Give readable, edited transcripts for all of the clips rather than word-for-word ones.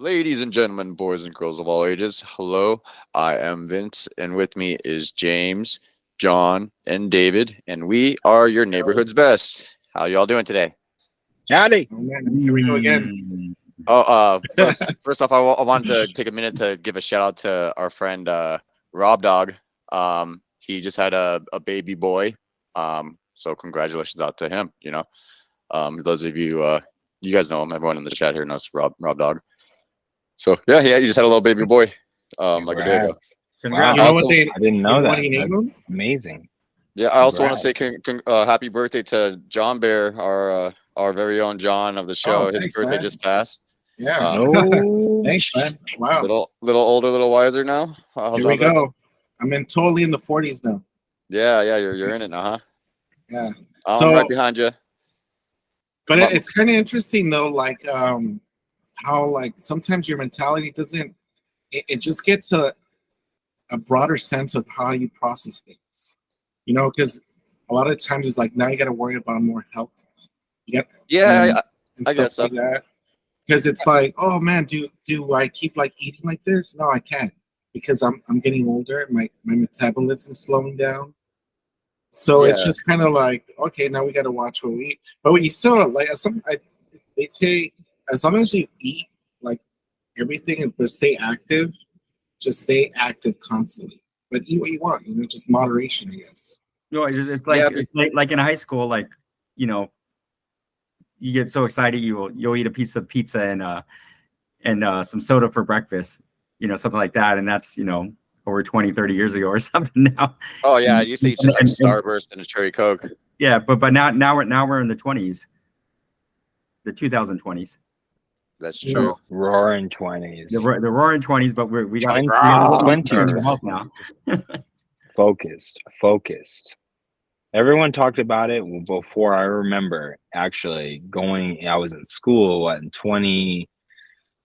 Ladies and gentlemen, boys and girls of all ages, hello. I am Vince, and with me is James, John, and David, and we are your neighborhood's best. How y'all doing today? Howdy. Oh, man. Here we go again. First off, I wanted to take a minute to give a shout out to our friend Rob Dog. He just had a baby boy. So congratulations out to him. Those of you, you guys know him. Everyone in the chat here knows Rob Dog. So yeah, he just had a little baby boy, like a day ago. Congrats. Wow. I didn't know that. That's amazing. Yeah, I also want to say happy birthday to John Bear, our very own John of the show. His Thanks, birthday man. just passed. Yeah. Thanks, man. Wow. Little older, little wiser now. Here we go. I'm totally in the 40s now. Yeah, you're in it now, huh? Yeah. I'm right behind you. But it's kind of interesting though, like how like sometimes your mentality doesn't. It just gets a broader sense of how you process things. Because a lot of times it's like now you got to worry about more health. And I stuff guess so. like that. Because it's like, oh man, do I keep like eating like this? No, I can't because I'm getting older. My metabolism's slowing down. So it's just kind of like, okay, now we got to watch what we eat. But you still like they say as long as you eat like everything but stay active, just stay active constantly. But eat what you want, just moderation, I guess. No, it's like in high school, like you get so excited you'll eat a piece of pizza and some soda for breakfast, something like that, and that's over 20, 30 years ago or something now. Oh yeah, you see just like Starburst and a cherry Coke. Yeah, but now we're in the 20s, the 2020s. That's true. Roaring 20s. The roaring 20s, but we got 20 now. Focused. Everyone talked about it before. I remember actually going. I was in school in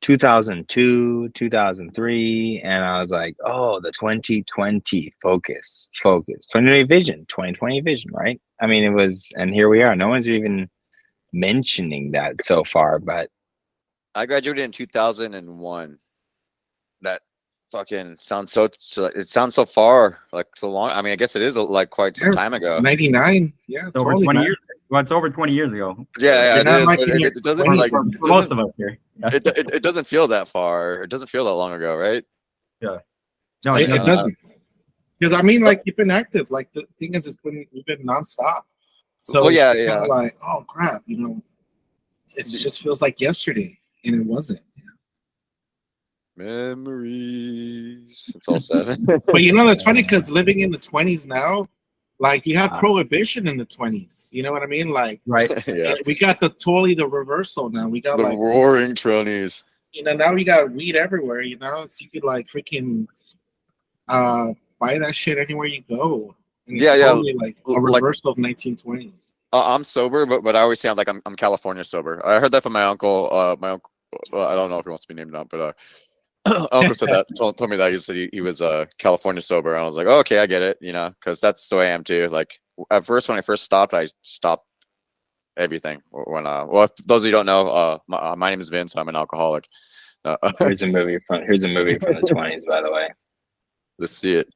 2002, 2003, and I was like, oh, the 2020 focus, 2020 vision, right? I mean, it was, and here we are. No one's even mentioning that so far, but I graduated in 2001. That fucking sounds it sounds so far, like so long. I mean, I guess it is like quite some time ago. 99. Yeah, it's over 20 years. Well, it's over 20 years ago. Yeah, it is. Like it doesn't for most of us here. Yeah. It doesn't feel that far. It doesn't feel that long ago, right? Yeah. No, it doesn't. Because I mean, like you've been active. Like the thing is, we've been nonstop. So yeah. Like, oh crap, it just feels like yesterday, and it wasn't. Memories. It's all sad. But that's funny because living in the 20s now, like you had prohibition in the 20s. You know what I mean? Like, right? Yeah. We got the reversal now. We got the roaring 20s. Now we got weed everywhere. So you could like freaking buy that shit anywhere you go. And it's totally like a reversal of 1920s. I'm sober, but I always sound like I'm California sober. I heard that from my uncle. My uncle. I don't know if he wants to be named or not, but uncle said that. Told me that he said he was California sober. And I was like, oh, okay, I get it. Because that's the way I am too. Like at first, when I first stopped, I stopped everything. When for those of you who don't know, my name is Vince. I'm an alcoholic. Here's a movie from the 20s, by the way. Let's see it.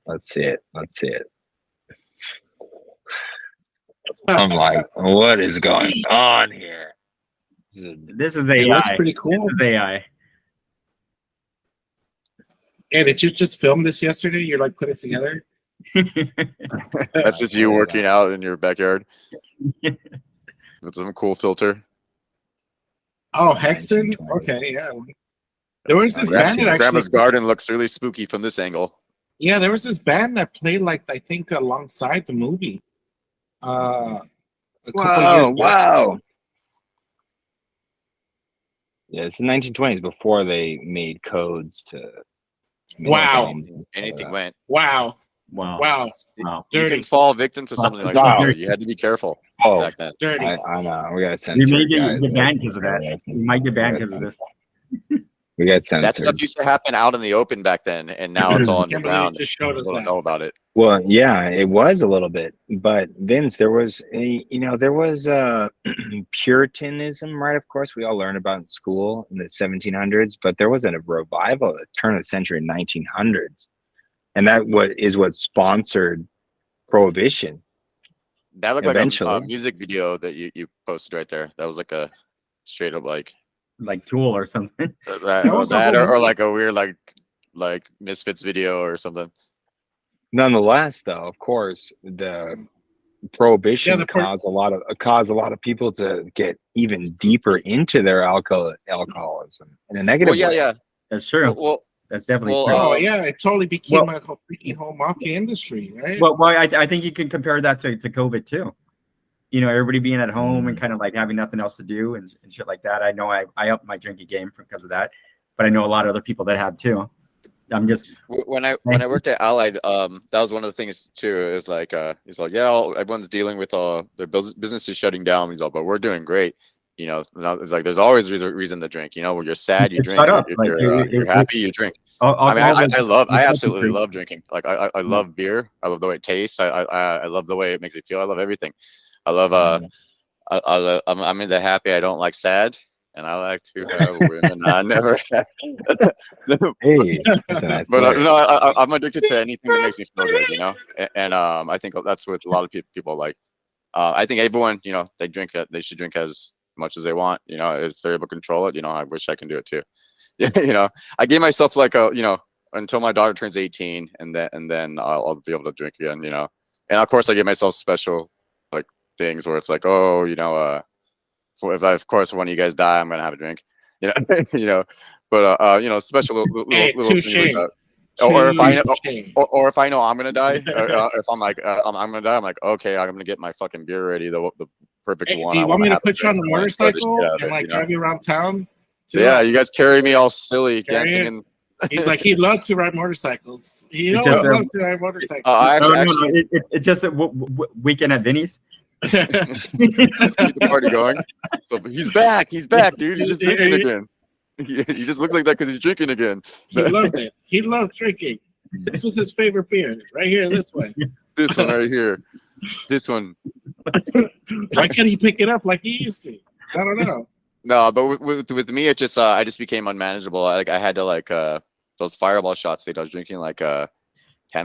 Let's see it. I'm like, what is going on here? This is AI. It looks pretty cool. This is AI. And did you just film this yesterday? You're like put it together? That's just you working out in your backyard with some cool filter. Oh, Hexen? Okay, yeah. There was this band that actually... Grandma's garden looks really spooky from this angle. Yeah, there was this band that played, like, I think, alongside the movie. A couple years back. Wow. Yeah, it's the 1920s before they made codes to... Wow. Anything went. Wow. You Dirty. can fall victim to something like that. You had to be careful back then. Dirty. I know. We got censored. We may get banned because of that. We might get banned because of this. We got censored. That stuff used to happen out in the open back then, and now it's all underground. Just showed us People don't know about it. Well, yeah, it was a little bit, but Vince, there was there was Puritanism, right? Of course, we all learned about in school in the 1700s, but there was a revival at the turn of the century in 1900s, and what sponsored prohibition That looked like a eventually. music video that you posted right there. That was like a straight up like Tool or something. or like a weird like Misfits video or something. Nonetheless, though, of course, the prohibition caused a lot of people to get even deeper into their alcoholism in a negative way. Yeah, that's true. Well, that's definitely true. Oh yeah, it totally became a freaking whole mafia industry, right? Well, I think you can compare that to COVID too. You know, everybody being at home and kind of like having nothing else to do and shit like that. I know I upped my drinking game because of that, but I know a lot of other people that have too. I'm just when I worked at Allied, that was one of the things too. Is like he's like, yeah, everyone's dealing with their business is shutting down. He's all, but we're doing great. You know, it's like there's always a reason to drink. You know, when you're sad, you drink. You're happy, you drink. I absolutely love drinking. Like I love beer. I love the way it tastes. I love the way it makes me feel. I love everything. I love I'm into happy. I don't like sad. And I like to have women. I never. Hey, but no, I'm addicted to anything that makes me feel good, you know. And I think that's what a lot of people like. I think everyone, you know, they should drink as much as they want. You know, if they're able to control it, you know, I wish I can do it too. Yeah, you know, I gave myself like until my daughter turns 18, and then I'll be able to drink again. You know, and of course I give myself special like things where it's like, oh, you know, of course, when you guys die, I'm gonna have a drink, you know, you know, but you know, special little things like that. Or if I know I'm gonna die, if I'm like I'm gonna die, I'm like, okay, I'm gonna get my fucking beer ready, the perfect one. Do you want me to put you on the motorcycle and like drive you around town? Yeah, you guys carry me all silly dancing and. He's like, he'd love to ride motorcycles. He always loved to ride motorcycles. It's just a weekend at Vinny's. Let's keep the party going. So he's back, dude. He's just drinking again. He just looks like that because he's drinking again. He loved it. He loved drinking. This was his favorite beer, right here, this one. This one right here. This one. Why can't he pick it up like he used to? I don't know. No, but with me, it just I just became unmanageable. Like I had to those Fireball shots. I was drinking like 10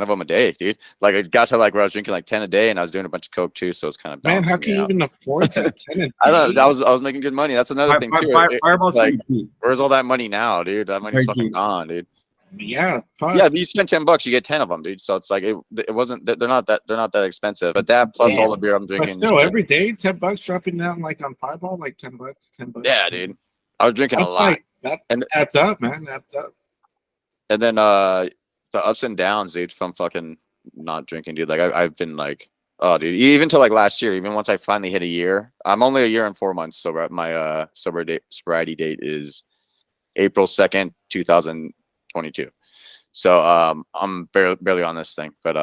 of them a day, dude. Like it got to like where I was drinking like 10 a day, and I was doing a bunch of coke too. So it's kind of man. How can you even afford that 10 a day? I don't know. I was making good money. That's another thing too. Fireball's like, where's all that money now, dude? That money's fucking gone, dude. Yeah, fine. Yeah. But you spend $10, you get 10 of them, dude. So it's like it wasn't. They're not that expensive. But that plus all the beer I'm drinking. But still, every day $10 dropping down like on Fireball, like $10. Yeah, dude. I was drinking a lot. That adds up, man. Adds up. And then the ups and downs, dude, from fucking not drinking, dude. Like I've been like, oh, dude, even till like last year, even once I finally hit a year, I'm only a year and 4 months sober. My sobriety date is April 2nd, 2022. So I'm barely on this thing, but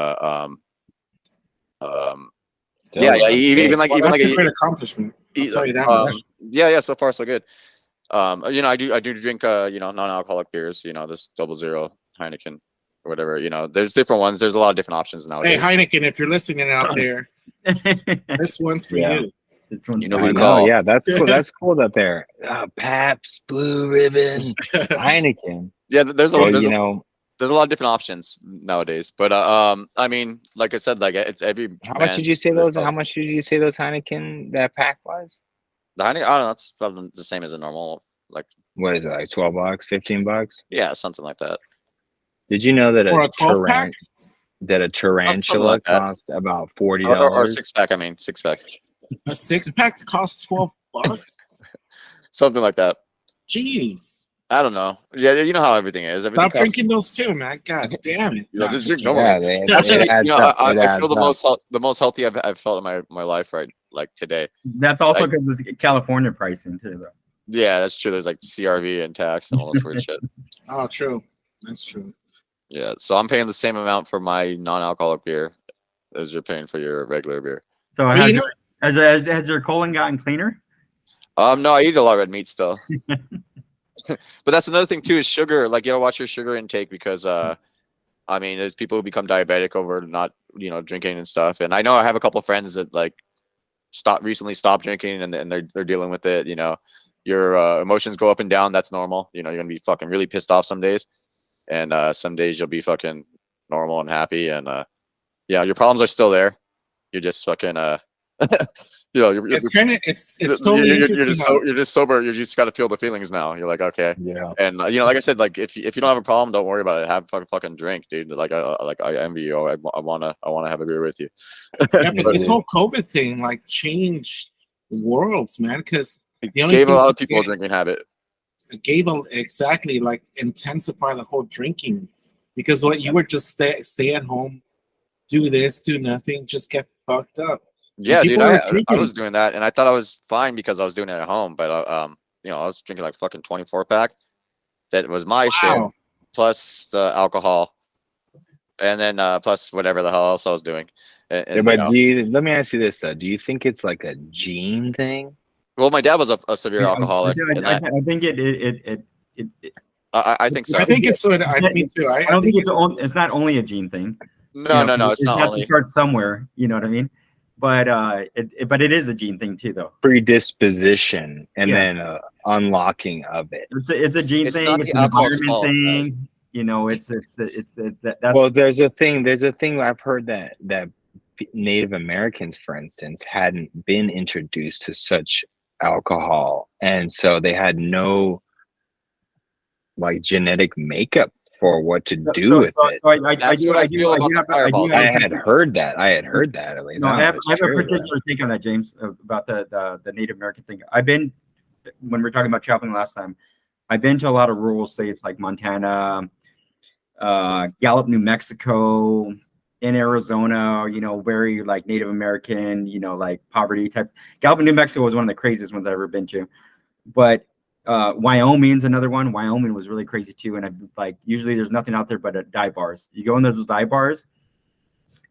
even like a great accomplishment. I'll tell you that much. Yeah, so far so good. You know, I do drink you know, non-alcoholic beers, you know, this 00 Heineken or whatever, you know, there's different ones. There's a lot of different options nowadays. Hey, Heineken, if you're listening out there, this one's for you. You know who you call. Yeah, that's cool. That's cool up there. Pabst Blue Ribbon, Heineken. Yeah, there's a lot of different options nowadays. But I mean, like I said, like it's every. How much did you say those? How much did you say those Heineken that pack was? The Heineken, I don't know. It's probably the same as a normal. Like what is it? Like $12, $15? Yeah, something like that. Did you know that a tarantula costs about $40? Or 6-pack. I mean, 6-pack. A 6-pack costs $12. Something like that. Jeez. I don't know. Yeah, you know how everything is. Stop drinking those too, man. God damn it. Just drink normal. I feel the most healthy I've felt in my life right like today. That's also because it's California pricing too, though. Yeah, that's true. There's like CRV and tax and all this weird shit. Oh, true. That's true. Yeah, so I'm paying the same amount for my non-alcoholic beer as you're paying for your regular beer. So has your colon gotten cleaner? No, I eat a lot of red meat still. But that's another thing too, is sugar. Like you gotta watch your sugar intake because I mean, there's people who become diabetic over not drinking and stuff. And I know I have a couple of friends that like recently stopped drinking, and they're dealing with it. Your emotions go up and down. That's normal. You're gonna be fucking really pissed off some days, and some days you'll be fucking normal and happy. And yeah, your problems are still there. You're just fucking it's kind of it's totally interesting. You're just sober. You just got to feel the feelings now. You're like, okay, yeah. And like I said, like if you don't have a problem, don't worry about it. Have a fucking drink, dude. Like I envy you. I wanna have a beer with you. Yeah, but this whole COVID thing like changed worlds, man. Because it gave a lot of people a drinking habit. It gave exactly like intensify the whole drinking, because what you were just stay at home, do this, do nothing, just get fucked up. Yeah, dude, I was doing that, and I thought I was fine because I was doing it at home. But I was drinking like fucking 24-pack. That was my shit, plus the alcohol, and then plus whatever the hell else I was doing. And, but let me ask you this though: do you think it's like a gene thing? Well, my dad was a severe alcoholic. I think I think so. I think it's me too. I don't think it's not only a gene thing. No, it's not. You have to start somewhere. You know what I mean? But it is a gene thing too, though. Predisposition and then unlocking of it. It's a gene thing. It's an environment thing. That's. Well, there's a thing I've heard that Native Americans, for instance, hadn't been introduced to such alcohol, and so they had no like genetic makeup for what to do with it. So I had heard that. At least. I have a particular take on that, James, about the Native American thing. When we were talking about traveling last time, I've been to a lot of rural states like Montana, Gallup, New Mexico, in Arizona, very like Native American, like poverty type. Gallup, New Mexico was one of the craziest ones I've ever been to. But Wyoming's another one. Wyoming was really crazy too. And usually there's nothing out there but dive bars. You go in those dive bars,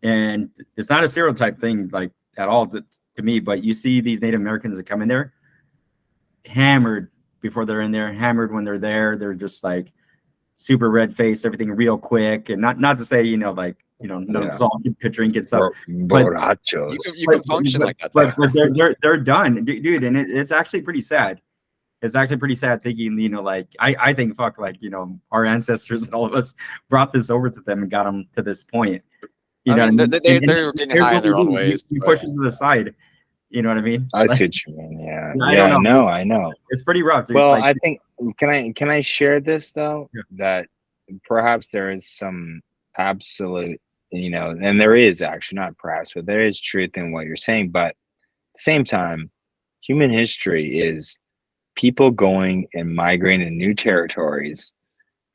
and it's not a stereotype thing like at all to me, but you see these Native Americans that come in there hammered before they're in there, hammered when they're there. They're just like super red faced, everything real quick. And not to say, no, you could drink and stuff. But you can function like that. But they're done, dude. And it's actually pretty sad. It's actually pretty sad thinking, I think, fuck, our ancestors and all of us brought this over to them and got them to this point. They're getting high in their own ways. You push it to the side. You know what I mean? I see what you mean. Yeah. I know. It's pretty rough. Dude. Well, I think, can I share this though? Yeah. That perhaps there is some absolute, and there is actually, not perhaps, but there is truth in what you're saying. But at the same time, human history is people going and migrating to new territories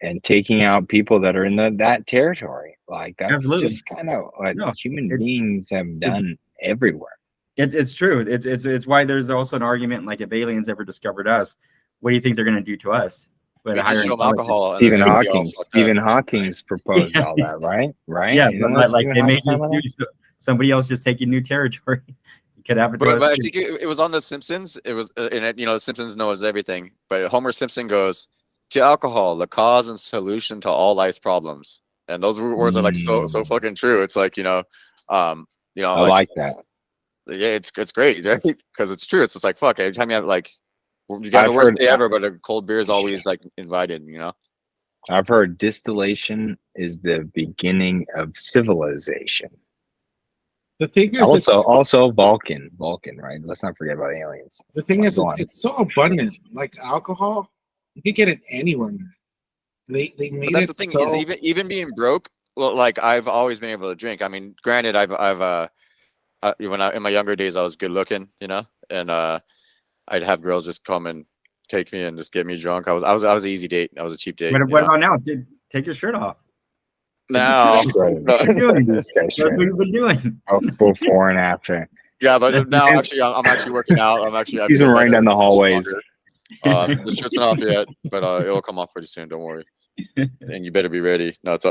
and taking out people that are in that territory. Like that's Absolutely. Just kind of what human beings have done everywhere. It's true. It's why there's also an argument like if aliens ever discovered us, what do you think they're going to do to us? With alcohol. Stephen Hawking's proposed all that, right? Right? Yeah, but like they may just do somebody else just taking new territory. Could happen to us. But I think it was on The The Simpsons knows everything. But Homer Simpson goes, to alcohol, the cause and solution to all life's problems. And those words are like so fucking true. It's like, I like that. Yeah, it's great because it's true. It's just like fuck. Every time you have you got the worst day ever, but a cold beer is always like invited. I've heard distillation is the beginning of civilization. The thing is, also Vulcan, right? Let's not forget about aliens. The thing is, it's so abundant. Like alcohol, you can get it anywhere, man. They made that's the thing is even being broke. Well, like I've always been able to drink. I mean, granted, I've in my younger days I was good looking, and I'd have girls just come and take me and just get me drunk. I was an easy date. I was a cheap date. What about now? Take your shirt off. No, what are you doing? That's what you've been doing. Before and after. Yeah, but now actually, I'm actually working out. He's been running down the hallways. The shirt's not off yet, but it'll come off pretty soon. Don't worry. And you better be ready. No, it's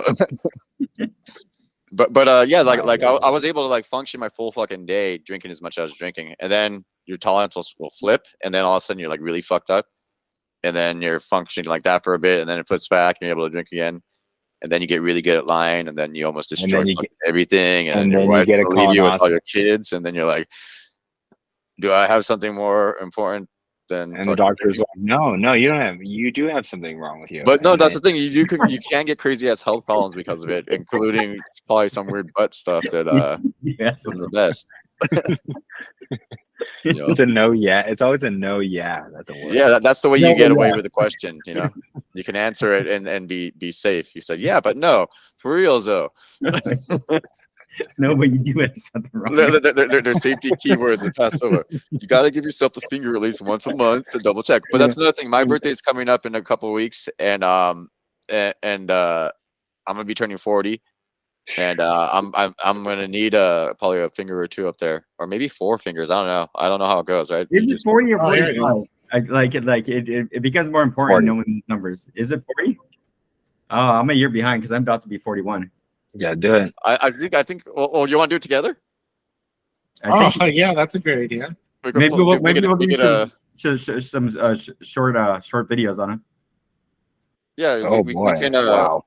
but yeah, I was able to function my full fucking day drinking as much as I was drinking, and then your tolerance will flip, and then all of a sudden you're really fucked up, and then you're functioning like that for a bit, and then it flips back, and you're able to drink again. and then you get really good at lying, and then you almost And destroy then you fucking everything, and then your you wife get a will leave you with all colonoscopy. your kids, and then you're like, do I have something more important than And the doctor's like, no, you do have something wrong with you. But no, And that's then- the thing. You can get crazy ass health problems because of it, including probably some weird butt stuff that Yes. isn't the best. You know? It's a no, yeah. It's always a no, yeah. That's a word. Yeah, that's the way No, you get away yeah. with the question. You know, you can answer it and be safe. You said, yeah, but no, for real though. No, but you do have something wrong. They're safety keywords that pass over. You got to give yourself the finger at least once a month to double check. But that's another thing. My birthday is coming up in a couple of weeks, and I'm gonna be turning 40, and I'm gonna need probably a finger or two up there, or maybe 4 fingers. I don't know how it goes. Right? Is it 40 or Oh, there you 45? It becomes more important 40. knowing these numbers. Is it 40? Oh, I'm a year behind because I'm about to be 41. Yeah, do it. I think. Oh, you want to do it together? I think Oh, yeah, that's a great idea. maybe we'll we do could, some short videos on it. yeah. Oh we boy! can Wow,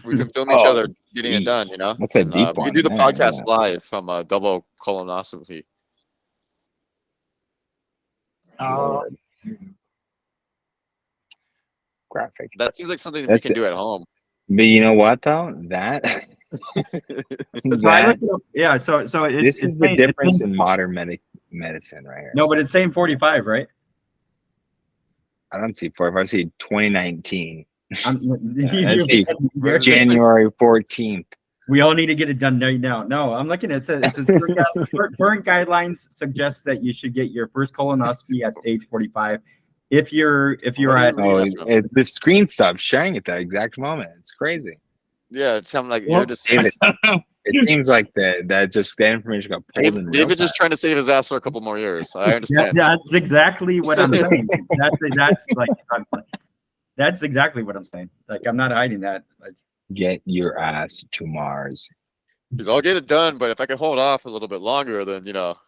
we can film each Oh, other getting it done. jeez. You know, That's a And, deep we one. can do the Yeah, podcast yeah. live from a double colonoscopy. Lord. Graphic. That seems like something we That's can it. do at home. But you know what though? That So I looked it up. Yeah, so it's, this is the difference in modern medicine right here. No, but it's saying 45, right? I don't see 45. I see 2019. I You- see January 14th. We all need to get it done right now. No, I'm looking at it. It says current guidelines suggest that you should get your first colonoscopy at age 45. If you're at Oh, the screen stopped sharing at that exact moment. It's crazy. Yeah, it sounds like Well, you're just David, it seems like that information got pulled in real David time. just trying to save his ass for a couple more years. I yeah, understand. that's exactly what I'm saying. That's exactly what I'm saying. Like I'm not hiding that. Like, Get your ass to Mars. Because I'll get it done, but if I can hold off a little bit longer, then look,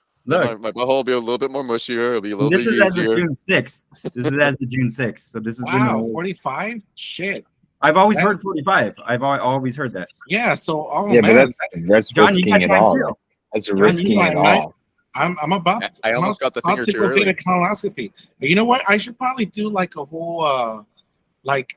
my butthole will be a little bit more mushier. It'll be a little this bit is as of easier. June 6th. This is as of June 6th. So this is Wow, 45? Shit. I've always heard 45. I've always heard that. Yeah, so Yeah, man, but that's John, you risking got it time all. too. Though. That's you risking got it time. all. I'm about I almost got the finger to too go get a early. colonoscopy. But you know what? I should probably do like a whole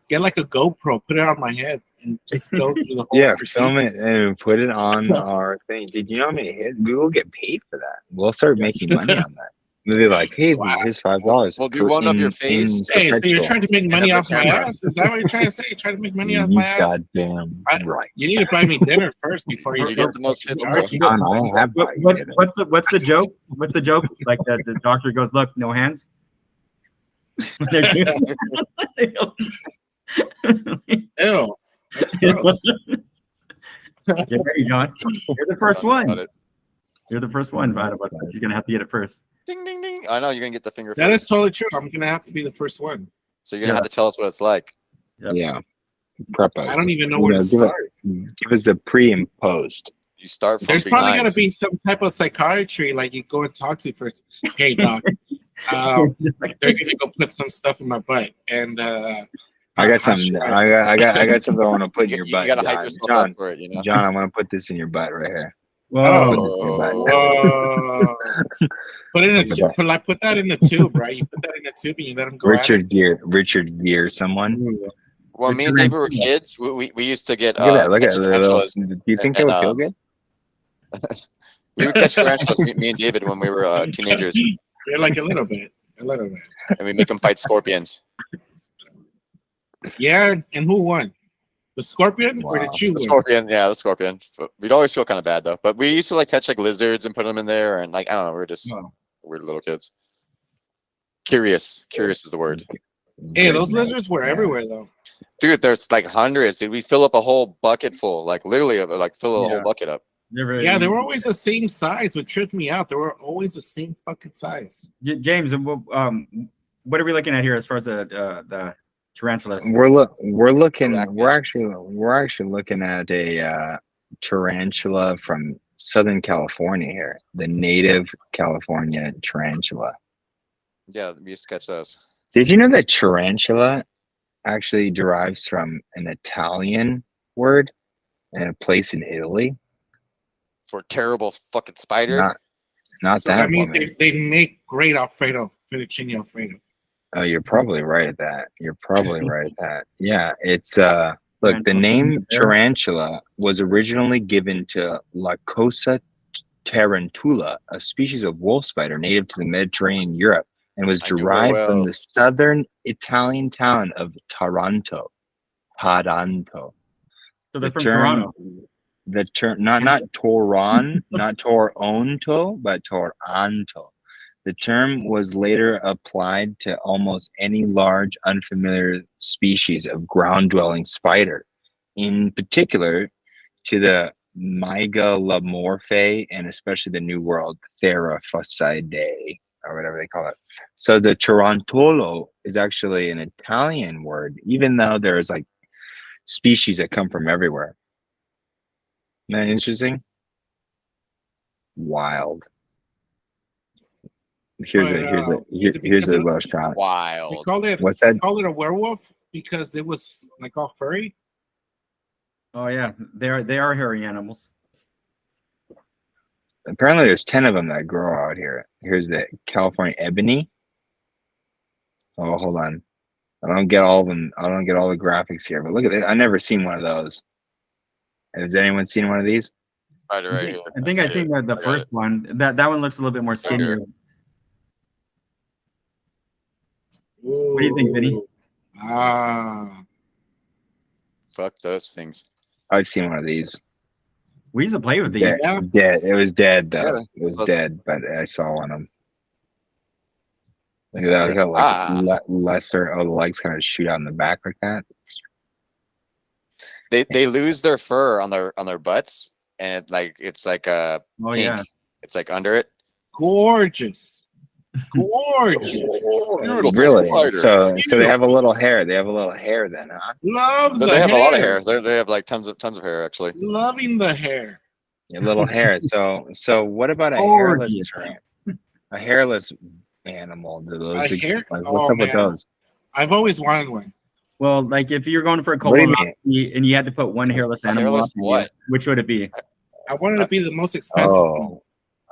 get like a GoPro, put it on my head, and just go through the whole Yeah, procedure. film it and put it on our thing. Did you know how many hits? We will get paid for that. We'll start making money on that. We'll be like, hey, Wow. here's $5. We'll do one of your face. Hey, so you're perpetual. trying to make money have off the my camera. ass? Is that what you're trying to say? You're trying to make money off You my ass? goddamn right. You need to buy me dinner first before you You start get the most hits, charging. bro. John, I don't have What's the joke? What's the joke? Like the doctor goes, look, no hands. Ew. That's gross. Get ready, John. You're the first Got one. it. You're the first one out of us. You're gonna have to get it first. Ding ding ding. I know you're gonna get the finger. That first. is totally true. I'm gonna have to be the first one. So you're gonna have to tell us what it's like. Yep. Yeah. Prep us. I don't even know where to give start. Give us the pre and post. You start from There's behind. probably gonna be some type of psychiatry, like you go and talk to first. Hey, doc, they're gonna go put some stuff in my butt, and I got something. I got something I want to put in your butt. You gotta hype John. yourself John, up for it, you know. John, I want to put this in your butt right here. Whoa. Whoa. Put it in a tube. Put that in the tube, right? You put that in the tube and you let them go. Richard Gere, someone. When me and David were kids, we used to get Look at catch that. tarantulas. Do you think that would feel good? We would catch tarantulas, me and David, when we were teenagers, You're like a little bit, and we make them fight scorpions. Yeah, and who won? The scorpion or the Wow. chew? The scorpion, yeah, the scorpion. But we'd always feel kind of bad though. But we used to like catch like lizards and put them in there, and like I don't know, we're just weird little kids. Curious is the word. Hey, those lizards were everywhere though. Dude, there's like hundreds. Dude, we fill up a whole bucket full, like literally, like fill a whole bucket up. Yeah, they were always the same size, which tripped me out. They were always the same fucking size. James, what are we looking at here as far as the tarantulas? We're actually looking at a tarantula from Southern California here, the native California tarantula. Yeah, we used to catch those. Did you know that tarantula actually derives from an Italian word and a place in Italy. For terrible fucking spider. Not So that that means woman. they make great Alfredo, fettuccine Alfredo. Oh, you're probably right at that. Yeah, it's look, the name tarantula was originally given to Lacosa tarantula, a species of wolf spider native to the Mediterranean Europe, and was I knew it derived from well. the southern Italian town of Taranto. Taranto. So they're from Toronto. The term not Toron, not Toronto, but Toronto. The term was later applied to almost any large, unfamiliar species of ground-dwelling spider, in particular to the Megalomorphae and especially the New World Theraphosidea, or whatever they call it. So the tarantolo is actually an Italian word, even though there's like species that come from everywhere. Isn't that interesting? Wild. Here's a little shot. Wild. What's that? They call it a werewolf because it was like all furry. Oh yeah, they are hairy animals. Apparently, there's 10 of them that grow out here. Here's the California ebony. Oh, hold on. I don't get all of them. I don't get all the graphics here, but look at it. I never seen one of those. Has anyone seen one of these? Right here. I think I've seen the first one. That one looks a little bit more skinnier. What do you think, Vinny? Fuck those things. I've seen one of these. We used to play with these. Dead. It was dead though. Yeah, it was dead, but I saw one of them. Look at that. Look how like lesser. Oh, the legs kind of shoot out in the back like that. They lose their fur on their butts, and it's like oh pink. yeah, it's like under it. Gorgeous. Really? So they have a little hair. They have a little hair then, huh? Love the They have hair. a lot of hair. They have like tons of hair actually. Loving the hair. A little hair. So what about a hairless tramp? A hairless animal? Do those hair? What's up with those? I've always wanted one. Well, like if you're going for a What do you mean? colonoscopy and you had to put one hairless animal hairless up in what? you, which would it be? I wanted to be the most expensive. Oh,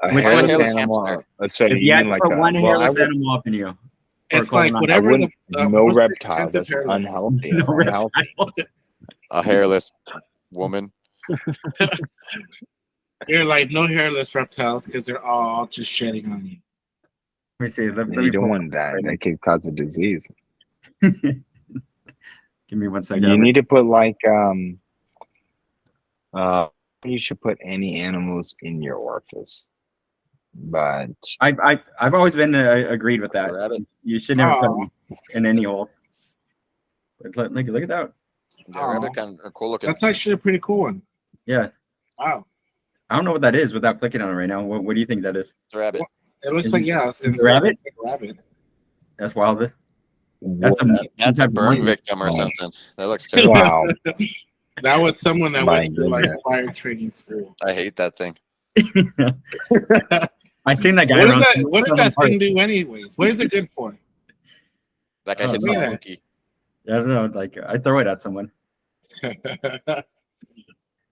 a Which hairless hairless animal. hamster? Let's say If you had to put one hairless animal up in you. It's like whatever the no most reptile. expensive That's hairless. unhealthy. No Unhealthy. reptiles. A hairless woman. You're like no hairless reptiles because they're all just shedding on you. Let me see. You don't want that. That could cause a disease. Give me 1 second. You need to put like you should put any animals in your orifice. But I've always been agreed with that. Rabbit. You should never put them in any holes. But look at that. Rabbit kind of cool looking. That's actually a pretty cool one. Yeah. Wow. I don't know what that is without clicking on it right now. What do you think that is? It's a rabbit. It looks like it's a rabbit. Like a rabbit. That's wild. That's a burn victim or something. That looks terrible. wow. That was someone that My went to like goodness. fire training school. I hate that thing. I seen that guy. What does that thing do anyways? What is it good for? That guy hits a monkey. I don't know. Like I throw it at someone.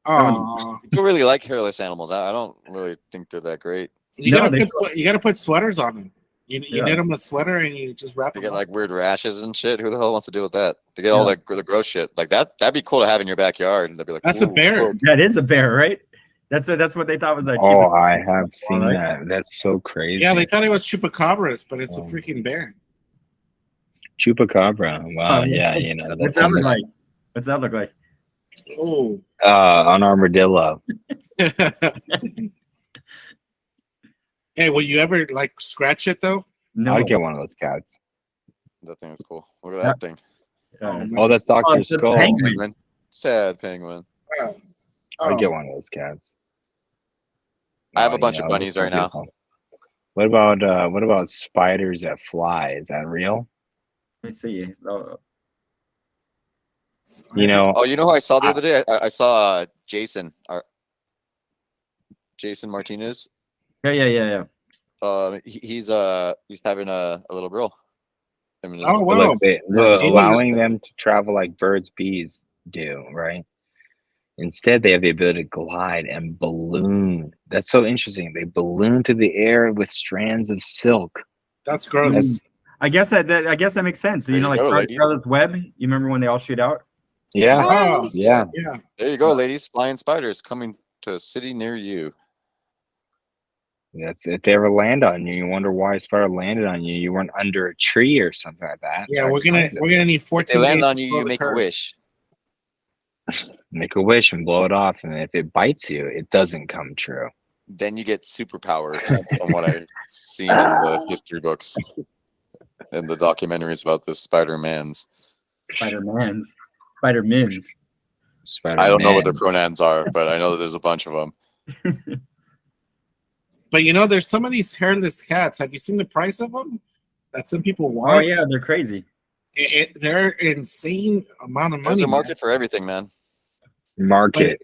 Oh, People really like hairless animals. I don't really think they're that great. you gotta put sweaters on them. You knit them a sweater and you just wrap They them get up. like weird rashes and shit. Who the hell wants to deal with that? They get all the gross shit like that. That'd be cool to have in your backyard. And they'd be like, That's a bear. Whoa. That is a bear, right? That's what they thought was a. Oh, I have seen that. That's so crazy. Yeah, they thought it was chupacabras, but it's a freaking bear. Chupacabra. Wow. Yeah, you know. What's that look like? What's that look like? Oh. An armadillo. Hey, will you ever like scratch it though? No. I'd get one of those cats. That thing is cool. Look at that thing. Oh, that's Dr. it's a Skull. penguin. Sad penguin. Oh. I'd get one of those cats. I have a bunch of bunnies right now. What about spiders that fly? Is that real? Let me see. You know. Oh, you know who I saw the other day? I saw Jason. Jason Martinez. Yeah. He's having a little girl. Oh wow! Allowing them to travel like birds, bees do, right? Instead, they have the ability to glide and balloon. That's so interesting. They balloon through the air with strands of silk. That's gross. I guess that makes sense. So, There you know, you like go, Charlotte's Web. You remember when they all shoot out? Yeah. Oh, Yeah. yeah. There you go, ladies. Flying spiders coming to a city near you. That's if they ever land on you. You wonder why a spider landed on you. You weren't under a tree or something like that. Yeah, That we're explains it. gonna need If 14 they land days on to you, throw you the make a curve. wish. Make a wish and blow it off, and if it bites you, it doesn't come true. Then you get superpowers from what I've seen in the history books and the documentaries about the Spider-Mans. Spider-Mans. Spider-Man. I don't know what their pronouns are, but I know that there's a bunch of them. But you know, there's some of these hairless cats. Have you seen the price of them? That some people want. Oh yeah, they're crazy. They're insane amount of money. There's a man. market for everything, man. Market.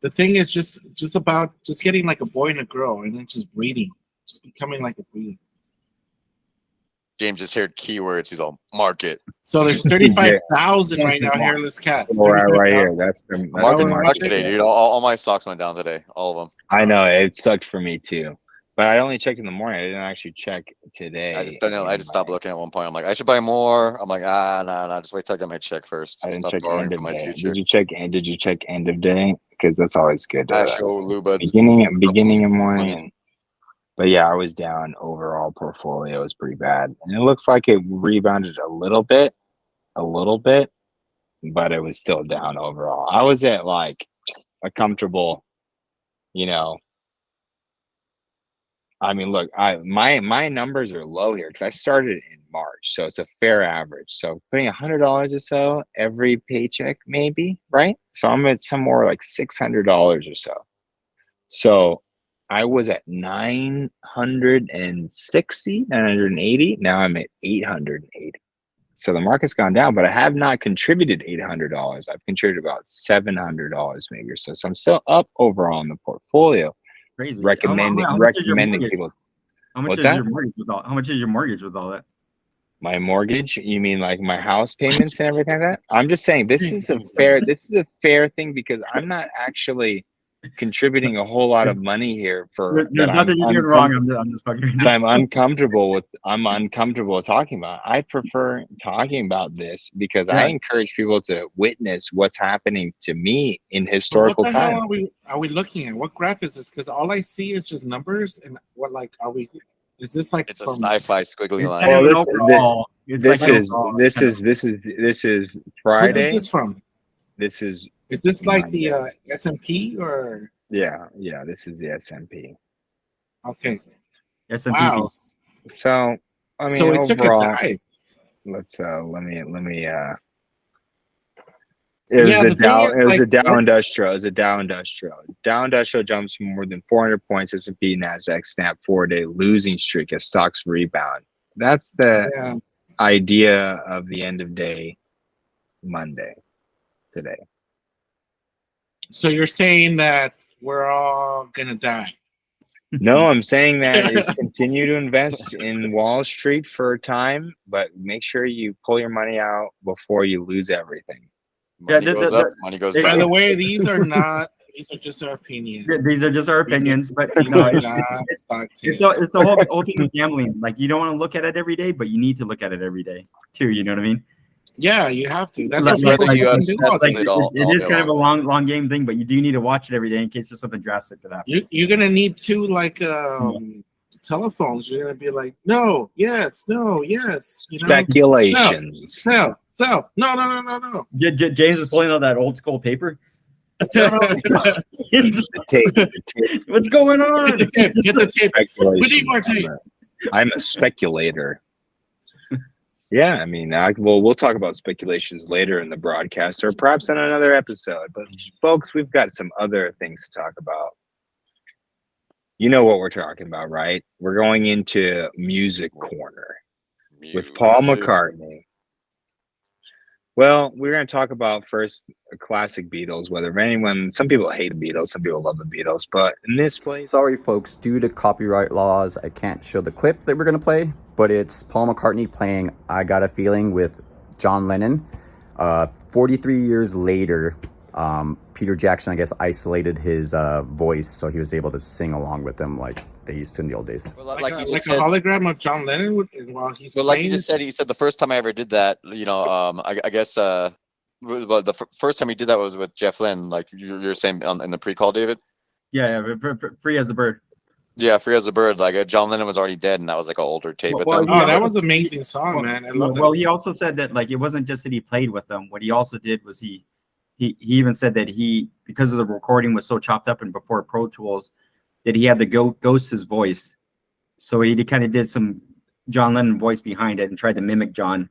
The thing is just about just getting like a boy and a girl, and then just breeding, just becoming like a breed. James just heard keywords. He's all market. So there's 35,000 right now hairless cats. So right 35,000. here. That's the Market's market. sucked today, dude. All my stocks went down today. All of them. I know it sucked for me too, but I only checked in the morning. I didn't actually check today. I just stopped looking at one point. I'm like, I should buy more. I'm like, nah. Just wait till I get my check first. I didn't Stop check borrowing end for of my day. future. Did you check end of day? Because that's always good. Actual Luba. Beginning of morning. But yeah, I was down overall. Portfolio was pretty bad, and it looks like it rebounded a little bit, but it was still down overall. I was at like a comfortable, I mean, look, my numbers are low here because I started in March, so it's a fair average. So putting $100 or so every paycheck, maybe, right? So I'm at somewhere like $600 or so. So I was at 980. Now I'm at 880. So the market's gone down, but I have not contributed $800. I've contributed about $700 maybe or so. So I'm still up overall in the portfolio. Crazy. Recommending people. How much What's is that? your mortgage with all? How much is your mortgage with all that? My mortgage? You mean like my house payments and everything like that? I'm just saying this is a fair thing because I'm not actually contributing a whole lot of money here for There's nothing you're doing wrong. I'm just fucking. I'm uncomfortable talking about. I prefer talking about this because I encourage people to witness what's happening to me in historical what the time. hell are we looking at? What graph is this? Because all I see is just numbers, and what like are we? Is this like It's a sci-fi squiggly line. Well, this is Friday. What is this from? This is. Is this like the S&P or? Yeah. This is the S&P. Okay. S&P. Wow. So I mean, so it overall, took a dive. Let's let me. It was a Dow Industrial. It was a Dow Industrial. Dow Industrial jumps more than 400 points. S&P, Nasdaq snap 4-day losing streak as stocks rebound. That's the idea of the end of day Monday today. So you're saying that we're all gonna die? No, I'm saying that continue to invest in Wall Street for a time, but make sure you pull your money out before you lose everything. Money goes up, money goes down. By the way, these are just our opinions. These are just our opinions, but it's the whole thing with gambling. Like you don't want to look at it every day, but you need to look at it every day too. You know what I mean? Yeah, you have to. That's it is kind of a long game thing, but you do need to watch it every day in case there's something drastic that happens. You're gonna need two telephones. You're gonna be like, no, yes, no, yes. Speculations. Sell. No. James is pulling out that old school paper. Tape. What's going on? Get the tape. We need more tape. I'm a speculator. Yeah, I mean, we'll talk about speculations later in the broadcast or perhaps on another episode. But folks, we've got some other things to talk about. You know what we're talking about, right? We're going into Music Corner with Paul McCartney. Well, we're going to talk about first classic Beatles, some people hate the Beatles, some people love the Beatles, but in this place... Sorry, folks, due to copyright laws, I can't show the clip that we're going to play, but it's Paul McCartney playing I Got a Feeling with John Lennon. 43 years later, Peter Jackson, I guess, isolated his voice, so he was able to sing along with them like they used to in the old days. Well, Like, like a, you like just a said, hologram of John Lennon while he's but like you playing. just said, he said the first time I ever did that, I guess well, the first time he did that was with Jeff Lynne, like you're saying in the pre-call, David. Yeah, free as a bird. Yeah, Free as a Bird. Like John Lennon was already dead, and that was like an older tape with Well, them. Oh, that was an amazing song, man. I love that. Well, he song. also said that like it wasn't just that he played with them. What he also did was he even said that he, because of the recording was so chopped up and before Pro Tools, that he had to ghost his voice. So he kind of did some John Lennon voice behind it and tried to mimic John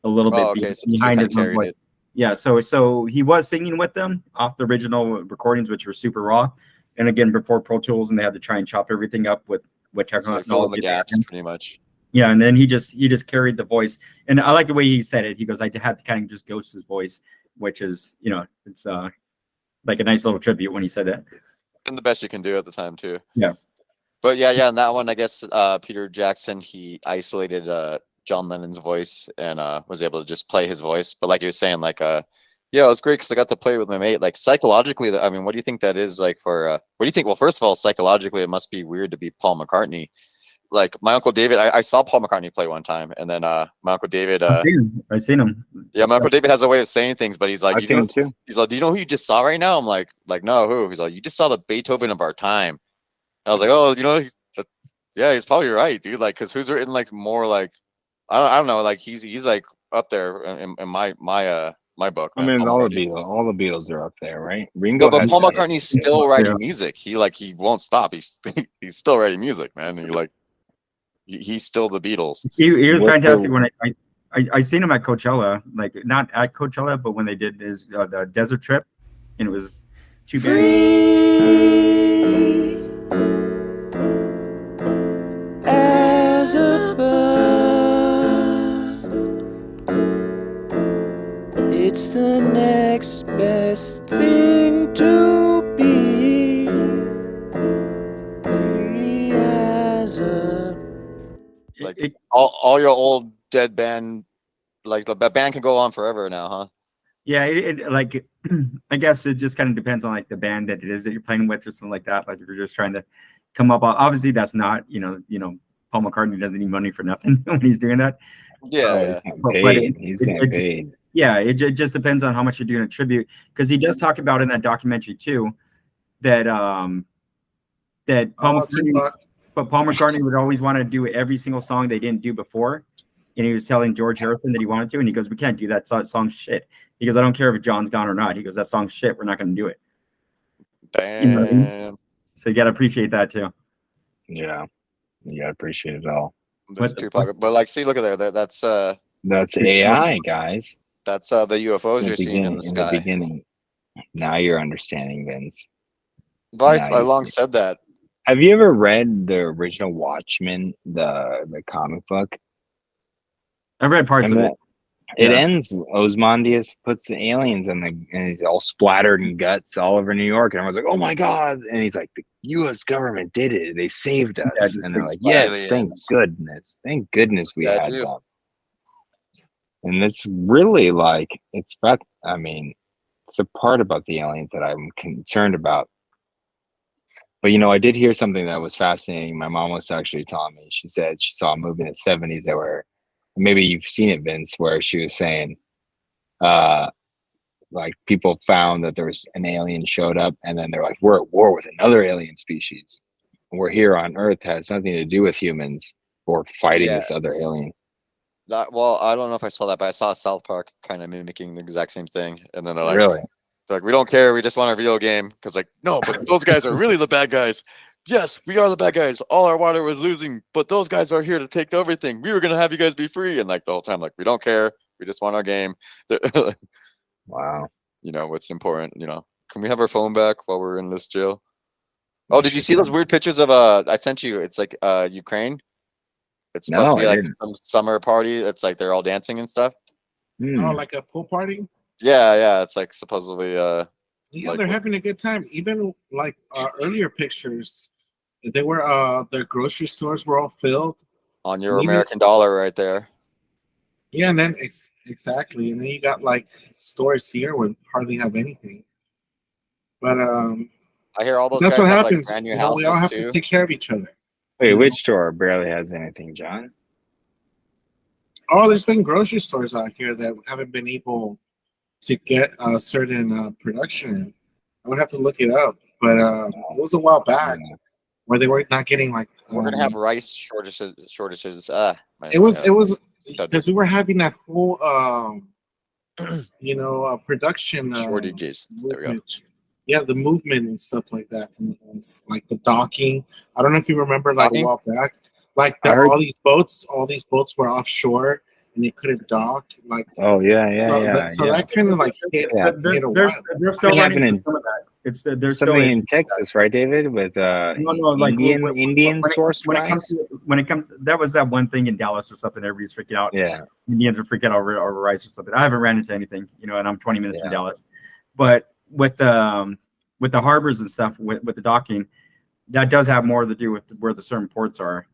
a little bit Okay, so behind he his own voice. it. Yeah, so he was singing with them off the original recordings, which were super raw. And again, before Pro Tools, and they had to try and chop everything up with So technology. fill in the gaps, pretty much. Yeah, and then he just carried the voice. And I like the way he said it. He goes, I had to kind of just ghost his voice, which is, it's like a nice little tribute when he said that. And the best you can do at the time too. Yeah. But yeah, and that one, I guess Peter Jackson, he isolated John Lennon's voice and was able to just play his voice. But like you were saying, like yeah, it was great because I got to play with my mate. Like psychologically, I mean, what do you think that is like for? What do you think? Well, first of all, psychologically, it must be weird to be Paul McCartney. Like my uncle David, I saw Paul McCartney play one time, and then my uncle David. I've seen him. Yeah, my uncle David has a way of saying things, but he's like, I've seen him too. He's like, do you know who you just saw right now? I'm like no, who? He's like, you just saw the Beethoven of our time. And I was like, oh, yeah, he's probably right, dude. Like, cause who's written like more like, I don't know, like he's like up there in my book. I Man, mean, Paul all McCartney. the Beatles are up there, right? Ringo, But has Paul got McCartney's hits, still yeah. writing music. He won't stop. He's still writing music, man. And he's still the Beatles. He was What's fantastic the- when I seen him at Coachella, like not at Coachella, but when they did his the desert trip, and it was too As a bird, it's the next best thing to be. Free as a Like all your old dead band, like the band can go on forever now, huh? Yeah, like I guess it just kind of depends on like the band that it is that you're playing with or something like that. Like if you're just trying to come up, obviously that's not Paul McCartney doesn't need money for nothing when he's doing that. Yeah, He's getting paid. Yeah, it just depends on how much you're doing a tribute, because he does talk about in that documentary too that Paul McCartney would always want to do every single song they didn't do before. And he was telling George Harrison that he wanted to, and he goes, "We can't do that song shit." He goes, "I don't care if John's gone or not." He goes, "That song's shit. We're not going to do it." Damn. You know what I mean? So you got to appreciate that too. Yeah, you gotta appreciate it all. There's Tupac, but like, see, look at there. That's AI, guys. That's the UFOs you're seeing in the sky. In the beginning. Now you're understanding, Vince. But I long said that. Have you ever read the original Watchmen, the comic book? I've read parts of it. It ends. Ozymandias puts the aliens and he's all splattered in guts all over New York, and I was like, "Oh my god!" And he's like, "The U.S. government did it. They saved us." Yeah, and they're like, "Yes, aliens. thank goodness we had dude. them." And it's really like it's a part about the aliens that I'm concerned about. But I did hear something that was fascinating. My mom was actually telling me. She said she saw a movie in the 70s that were, maybe you've seen it, Vince, where she was saying, like people found that there was an alien showed up, and then they're like, "We're at war with another alien species. We're here on Earth, has nothing to do with humans. We're fighting this other alien." Well, I don't know if I saw that, but I saw South Park kind of mimicking the exact same thing, and then they're like, "Really? They're like, we don't care. We just want a video game." Because no, but those guys are really the bad guys. Yes, we are the bad guys. All our water was losing, but those guys are here to take everything. We were gonna have you guys be free, and the whole time, we don't care. We just want our game. Wow. What's important? Can we have our phone back while we're in this jail? Oh, did you see those weird pictures of I sent you? It's like Ukraine. It's supposed to be like some summer party. It's like they're all dancing and stuff. Oh, like a pool party? Yeah. It's like supposedly they're having a good time. Even like earlier pictures, they were their grocery stores were all filled. On your American dollar right there. Yeah, and then exactly. And then you got like stores here where hardly have anything. But I hear all those that's guys what have happens. like brand new You know, we all houses have too. to take care of each other. Wait, which store barely has anything, John? Oh, there's been grocery stores out here that haven't been able to get a certain production. I would have to look it up, but it was a while back where they were not getting like. We're gonna have rice shortages. It was because we were having that whole production shortages. There we go. movement. Yeah, the movement and stuff like that, from like the docking. I don't know if you remember, like Docking? a while back, like all these boats were offshore and they couldn't dock. Like, oh yeah, that kind of like hit a while. They're still Something running happened some of that. There's something still in Texas, right, David? With Indian source rice. When it comes, that was that one thing in Dallas or something. Everybody's freaking out. Yeah, Indians are freaking out over rice or something. I haven't ran into anything, and I'm 20 minutes from Dallas. But with the harbors and stuff, with the docking, that does have more to do with where the certain ports are,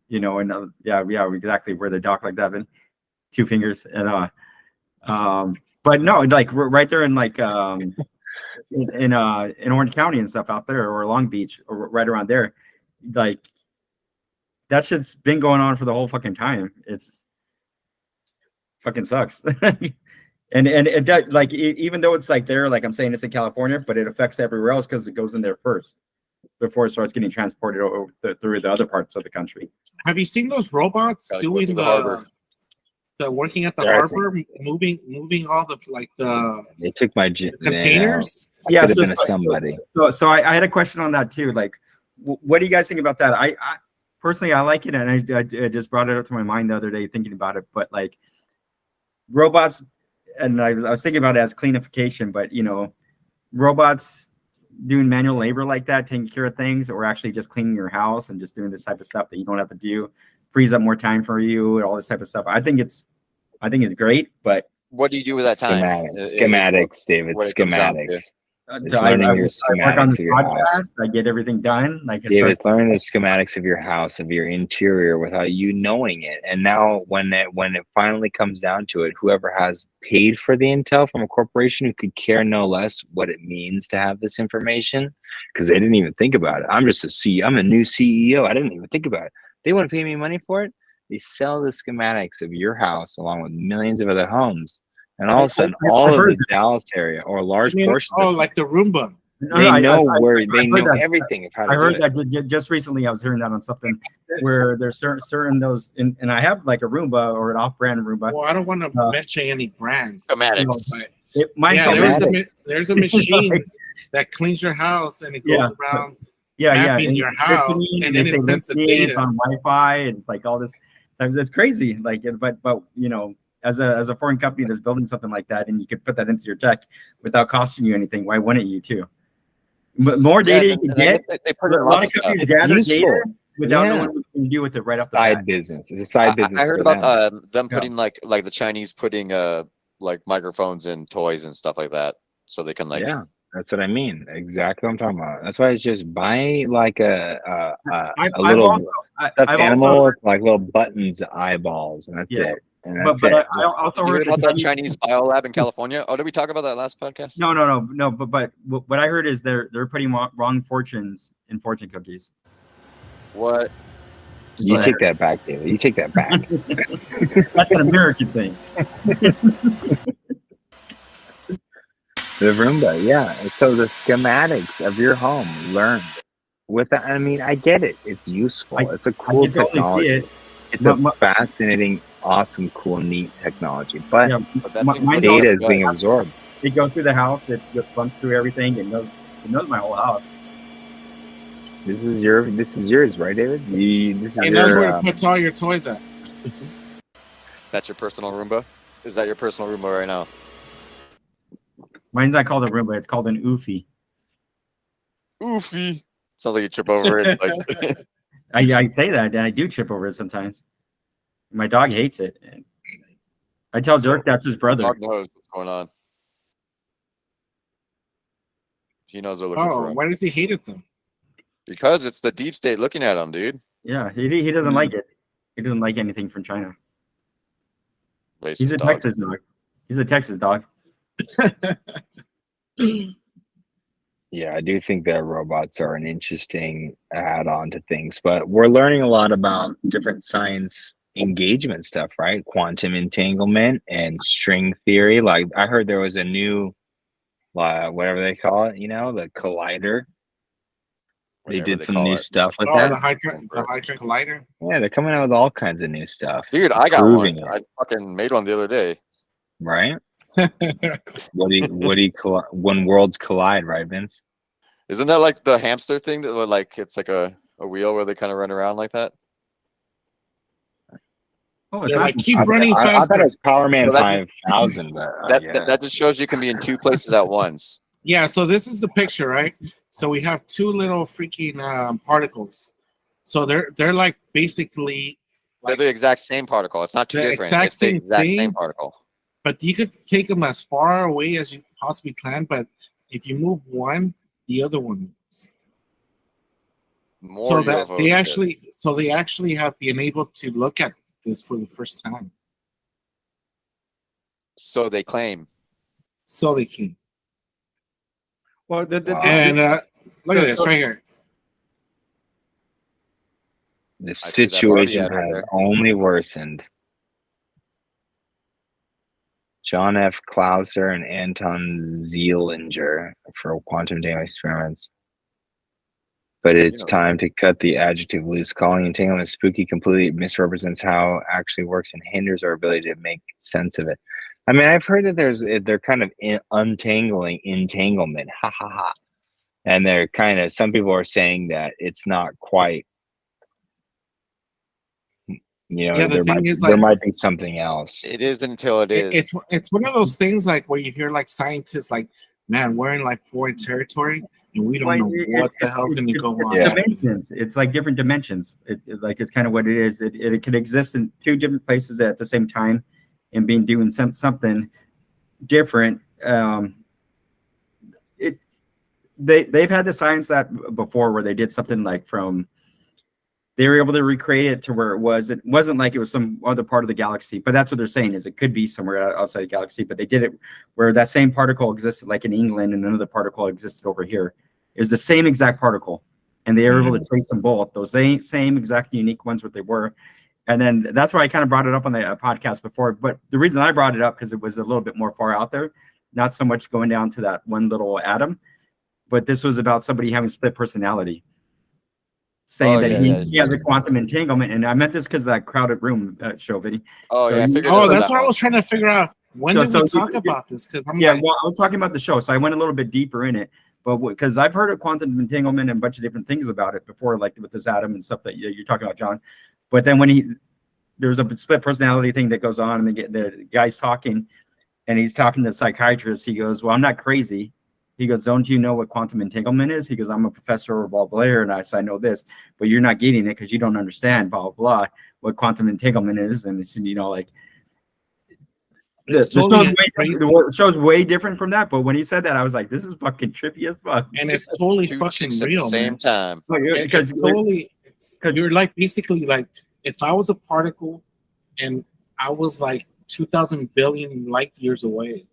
and exactly where they dock like that. But 2 fingers and but no, like right there in like in Orange County and stuff out there, or Long Beach, or right around there, like that shit's been going on for the whole fucking time. It's fucking sucks. And it does, like, even though it's like there, like I'm saying, it's in California, but it affects everywhere else because it goes in there first before it starts getting transported through the other parts of the country. Have you seen those robots doing the harbor? The working at the harbor, moving all the they took my containers. Yeah, so somebody. So I had a question on that too. Like, what do you guys think about that? I personally, I like it, and I just brought it up to my mind the other day thinking about it. But like robots, and I was thinking about it as cleanification, but robots doing manual labor like that, taking care of things, or actually just cleaning your house and just doing this type of stuff that you don't have to do, frees up more time for you and all this type of stuff. I think it's great, but what do you do with that time? Schematics, David. Schematics. Learning your schematics of your house. I get everything done. Like David's learning the schematics of your house, of your interior, without you knowing it. And now, when it finally comes down to it, whoever has paid for the intel from a corporation who could care no less what it means to have this information, because they didn't even think about it. I'm a new CEO. I didn't even think about it. They want to pay me money for it. They sell the schematics of your house along with millions of other homes. And all of a sudden, all of the Dallas area, or a large portion, like the Roomba. They know everything of how to do it. I heard that just recently. I was hearing that on something where there's certain those, and I have like a Roomba or an off-brand Roomba. Well, I don't want to mention any brands. Schematics. There's a machine that cleans your house and it goes around. Mapping your house, and then it sends the data. It's on Wi-Fi, and it's like all this. It's crazy. Like, but as a foreign company that's building something like that, and you could put that into your tech without costing you anything, why wouldn't you too? More data you can get. A lot of companies gather data without knowing what you can do with it right off the bat. Side business. It's a side business. I heard about them putting like the Chinese putting like microphones in toys and stuff like that, so they can like. Yeah, that's what I mean. Exactly what I'm talking about. That's why it's just buy like a little stuffed animal with like little buttons, eyeballs, and that's it. But I also heard about that Chinese biolab in California. Oh, did we talk about that last podcast? No. But what I heard is they're putting wrong fortunes in fortune cookies. What? You take that back, David. You take that back. That's an American thing. The Roomba, yeah. So the schematics of your home learned with that. I mean, I get it. It's useful. It's a cool technology. It's a fascinating, awesome, cool, neat technology. But data is being absorbed. It goes through the house. It runs through everything. It knows my whole house. This is yours, right, David? And that's where it puts all your toys at. That's your personal Roomba? Is that your personal Roomba right now? Mine's not called a Roomba. It's called an Oofy. Oofy. Sounds like you trip over it. Like I say that, and I do trip over it sometimes. My dog hates it. I tell Dirk that's his brother. Dog knows what's going on. He knows they're looking for him. Why does he hate it though? Because it's the deep state looking at him, dude. Yeah, he doesn't like it. He doesn't like anything from China. He's a Texas dog. He's a Texas dog. Yeah, I do think that robots are an interesting add-on to things, but we're learning a lot about different science engagement stuff, right? Quantum entanglement and string theory. Like I heard there was a new, whatever they call it, the collider. They Whatever did they some call new it. stuff with Oh, that. the Hydra Collider. Yeah, they're coming out with all kinds of new stuff, Dude, I got proving one. it, I fucking made one the other day. right? When worlds collide, right, Vince? Isn't that like the hamster thing that like it's like a wheel where they kind of run around like that? Oh, it's They're not. like, keep I running thought it faster. was Power Man Well, that- 5000, but That just shows you can be in two places at once. Yeah, so this is the picture, right? So we have two little freaking particles. So they're like basically They're like the exact same particle. It's not too the different. exact It's the same exact same thing. particle. But you could take them as far away as you possibly can. But if you move one, the other one moves. More So that UFOs they shit. actually have been able to look at this for the first time. So they claim. So they can. Well, And look at this right here. the see that Barbie situation ad right has there. only worsened. John F. Clauser and Anton Zeilinger for quantum data experiments. But it's time to cut the adjective loose. Calling entanglement spooky completely misrepresents how it actually works and hinders our ability to make sense of it. I mean, I've heard that they're kind of untangling entanglement. Ha ha ha. And they're kind of, some people are saying that it's not quite, Yeah, the thing is, there like, might be something else. It is until it is. It's one of those things like where you hear like scientists like, man, we're in like foreign territory and we don't know what the hell's going to go on. Dimensions. It's like different dimensions. It's kind of what it is. It could exist in two different places at the same time, and doing something different. They've had the science that before where they did something like they were able to recreate it to where it wasn't like it was some other part of the galaxy, but that's what they're saying is it could be somewhere outside the galaxy, but they did it where that same particle existed like in England and another particle existed over here. It was the same exact particle, and they were able to trace them both, those same exact unique ones what they were. And then that's why I kind of brought it up on the podcast before, but the reason I brought it up because it was a little bit more far out there, not so much going down to that one little atom, but this was about somebody having split personality, saying that he has a quantum entanglement. And I meant this because of that crowded room show, Vinny. Oh, so yeah. That's what I was trying to figure out. When did we talk about this? Because well, I was talking about the show, so I went a little bit deeper in it. But because I've heard of quantum entanglement and a bunch of different things about it before, like with this atom and stuff that you're talking about, John. But then when there's a split personality thing that goes on, and the guy's talking, and he's talking to the psychiatrist. He goes, "Well, I'm not crazy." He goes, "Don't you know what quantum entanglement is?" He goes, "I'm a professor of blah, blah, and I know this, but you're not getting it because you don't understand blah, blah, blah, what quantum entanglement is." And it's, like, the show's way different from that. But when he said that, I was like, this is fucking trippy as fuck. And it's totally fucking real, at the same time. Because you're like, basically like, if I was a particle and I was like 2,000 billion light years away,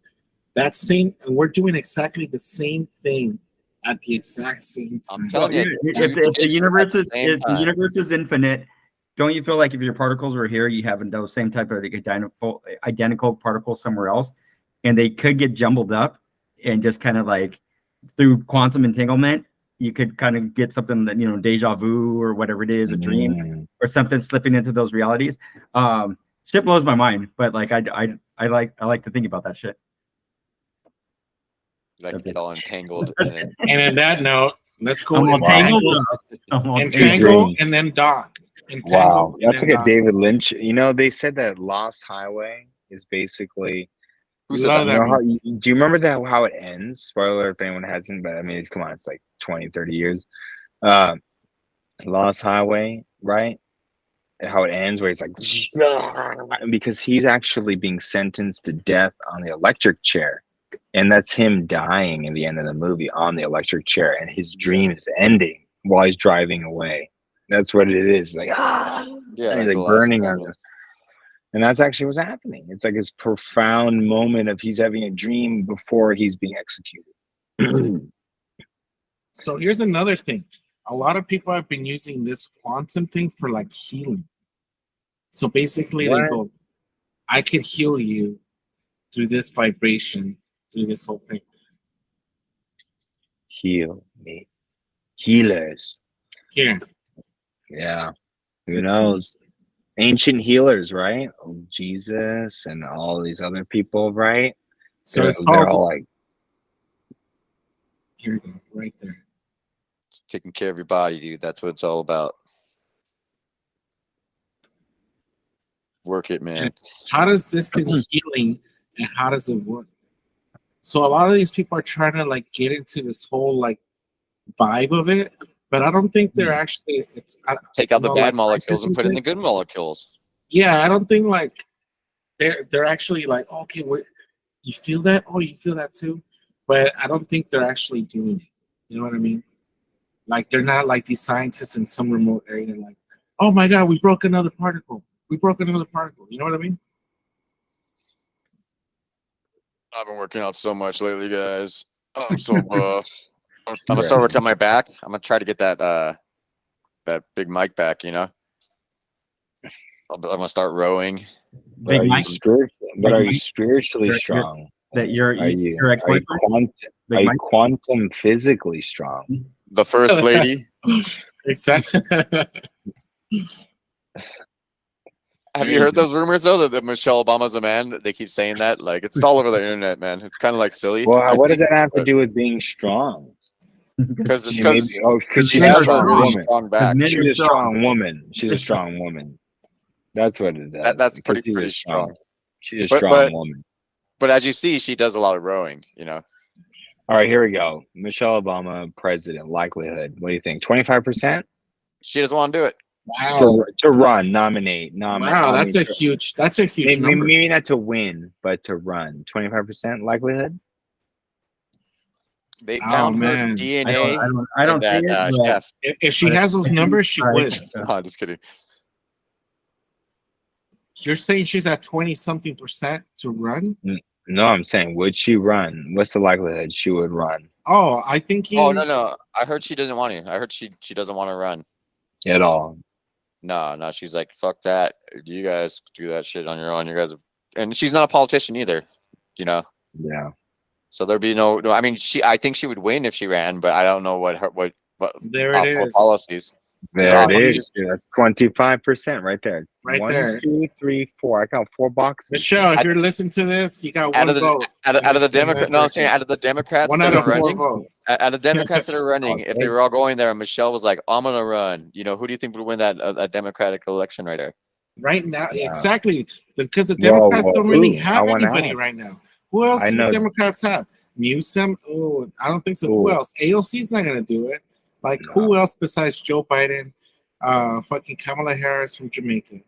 and we're doing exactly the same thing at the exact same time. I'm telling you, if the universe is infinite, don't you feel like if your particles were here, you have those same type of identical particles somewhere else, and they could get jumbled up, and just kind of like through quantum entanglement, you could kind of get something that deja vu or whatever it is, a dream or something slipping into those realities. Shit blows my mind, but like I like to think about that shit. Like to get all entangled. And in that note, let's go entangle and then dock. Wow, that's like a David Lynch. They said that Lost Highway is basically. Who said that? Do you remember how it ends? Spoiler if anyone hasn't, but I mean, come on, it's like 20, 30 years. Lost Highway, right? How it ends, where it's like, because he's actually being sentenced to death on the electric chair. And that's him dying in the end of the movie on the electric chair, and his dream is ending while he's driving away. That's what it is. Like, he's like burning on this. And that's actually what's happening. It's like this profound moment of he's having a dream before he's being executed. So here's another thing. A lot of people have been using this quantum thing for like healing. So basically, they go, I could heal you through this vibration, through this whole thing. Heal me. Healers. Here. Yeah. Who knows? Ancient healers, right? Oh, Jesus and all these other people, right? So they're, it's they're called, all like, here we go, right there. It's taking care of your body, dude. That's what it's all about. Work it, man. How does this thing healing and how does it work? So a lot of these people are trying to like get into this whole like vibe of it, but I don't think they're actually. Take out the bad like, molecules and put in the good molecules. Yeah, I don't think like they're actually like, okay, you feel that? Oh, you feel that too? But I don't think they're actually doing it. You know what I mean? Like they're not like these scientists in some remote area like, oh my God, we broke another particle. We broke another particle. You know what I mean? I've been working out so much lately, guys. I'm so buff. I'm gonna start working on my back. I'm gonna try to get that big mic back. You know, I'm gonna start rowing. but are you spiritually strong? That your Are you ex-boyfriend? quantum physically strong? The first lady. Exactly. Have you heard those rumors though that Michelle Obama's a man? They keep saying that. Like it's all over the internet, man. It's kind of like silly. Well, what does that have to do with being strong? Because she's she a has strong a really woman. strong back. She's a strong woman. She's a strong woman. That's what it does. That's pretty strong. She's a strong woman. But as you see, she does a lot of rowing. You know. All right, here we go. Michelle Obama, president, likelihood. What do you think? 25%? She doesn't want to do it. Wow. To run, nominate. Wow, that's a huge number. Maybe not to win, but to run. 25% likelihood? They found her DNA. I don't see it. If she has those numbers, she would. No, just kidding. You're saying she's at 20-something% to run? No, I'm saying, would she run? What's the likelihood she would run? Oh, I think Oh, no. I heard she doesn't want to. I heard she doesn't want to run. At all. No. She's like, fuck that. You guys do that shit on your own. You guys, and she's not a politician either. You know. Yeah. So there'd be no. I mean, I think she would win if she ran, but I don't know what there it is. Policies. There it is. That's 25% right there. Right 1, there. 2, 3, 4. I count 4 boxes. Michelle, if you're listening to this, you got one vote. Out of the Democrats, no, I'm saying out of the Democrats, 1 out of 4 votes. Out of Democrats that are running, if they were all going there, and Michelle was like, "I'm gonna run," you know, who do you think would win that Democratic election right there? Right now, exactly, because the Democrats don't really have anybody right now. Who else do the Democrats have? Newsom? Oh, I don't think so. Who else? AOC's not gonna do it. Like, who else besides Joe Biden? Fucking Kamala Harris from Jamaica.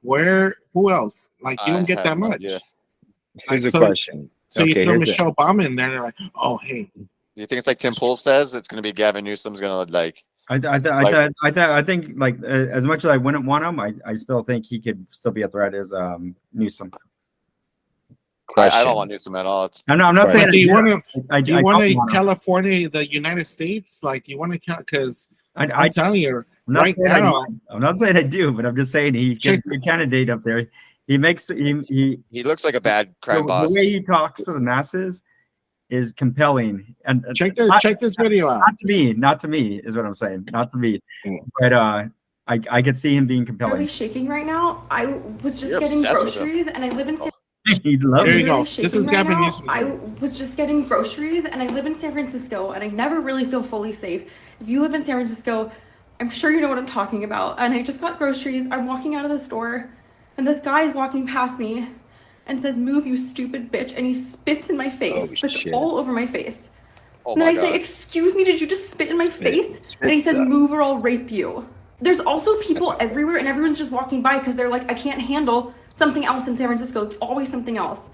Who else? Like, you don't get that much. Here's a question. So you throw Michelle Obama in there, and they're like, oh, hey. Do you think it's like Tim Pool says? It's going to be Gavin Newsom's going to like. I think like as much as I wouldn't want him, I still think he could still be a threat as Newsom. I don't want Newsom at all. I'm not saying. Do you want to California, the United States? Like, do you want to? Because I'm telling you, right now, I'm not saying I do, but I'm just saying he can be a candidate up there. He looks like a bad crime boss. The way he talks to the masses is compelling. And check this video out. Not to me is what I'm saying. Not to me, but I could see him being compelling. Really shaking right now. I was just getting groceries, and I live in. There you go. This is Gavin Newsom. I was just getting groceries, and I live in San Francisco, and I never really feel fully safe. If you live in San Francisco, I'm sure you know what I'm talking about. And I just got groceries. I'm walking out of the store, and this guy is walking past me and says, "Move, you stupid bitch," and he spits in my face. Spits all over my face. And then I say, "Excuse me, did you just spit in my face?" And he says, "Move or I'll rape you." There's also people everywhere, and everyone's just walking by because they're like, I can't handle something else in San Francisco. It's always something else.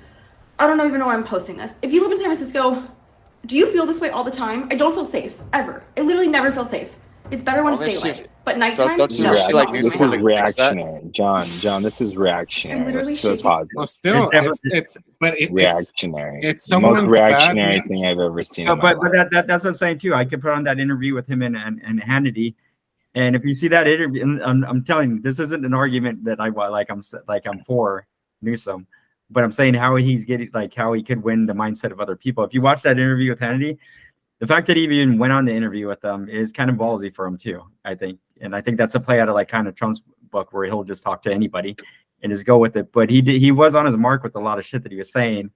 I don't even know why I'm posting this. If you live in San Francisco, do you feel this way all the time? I don't feel safe, ever. I literally never feel safe. It's better when it's daylight. But nighttime, don't you no, feel like not with This my is house. reactionary, John. This is I'm reactionary. literally Let's shaking. pause Well, it. still, It's Reactionary. it's The most someone's bad reactionary reaction. thing I've ever seen. No, in my but life. that's what I'm saying too. I could put on that interview with him and Hannity, and if you see that interview, and I'm telling you, this isn't an argument that I'm for Newsom, but I'm saying how he's getting, like, how he could win the mindset of other people. If you watch that interview with Hannity, the fact that he even went on the interview with them is kind of ballsy for him too, I think. And I think that's a play out of like kind of Trump's book where he'll just talk to anybody and just go with it. But he was on his mark with a lot of shit that he was saying.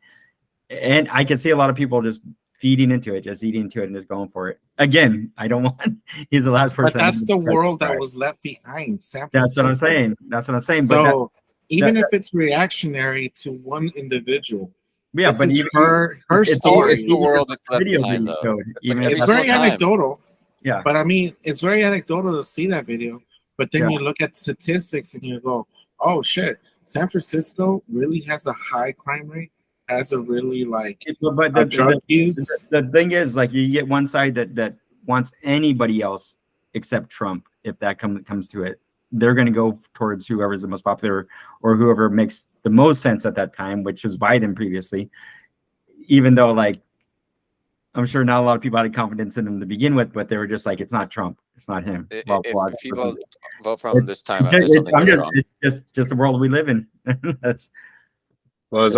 And I can see a lot of people just feeding into it, just eating into it and just going for it. Again, I don't want, he's the last person. But that's the world that Right. was left behind. San That's Francisco. what I'm saying. That's what I'm saying. So even that- if it's reactionary to one individual, yeah, this but is even her it's story. always the world that's left video behind, that he though. showed, It's even like if It's every very single time. anecdotal, yeah. but I mean, it's very anecdotal to see that video. But then Yeah. you look at statistics and you go, "Oh shit, San Francisco really has a high crime rate, has a really like But drug use." the thing is, like, you get one side that wants anybody else except Trump. If that comes to it, they're going to go towards whoever's the most popular or whoever makes the most sense at that time, which was Biden previously. Even though, like, I'm sure not a lot of people had confidence in him to begin with, but they were just like, it's not Trump, it's not him. Well, If people vote for him this time, there's it's something really wrong. just the world we live in. That's Well,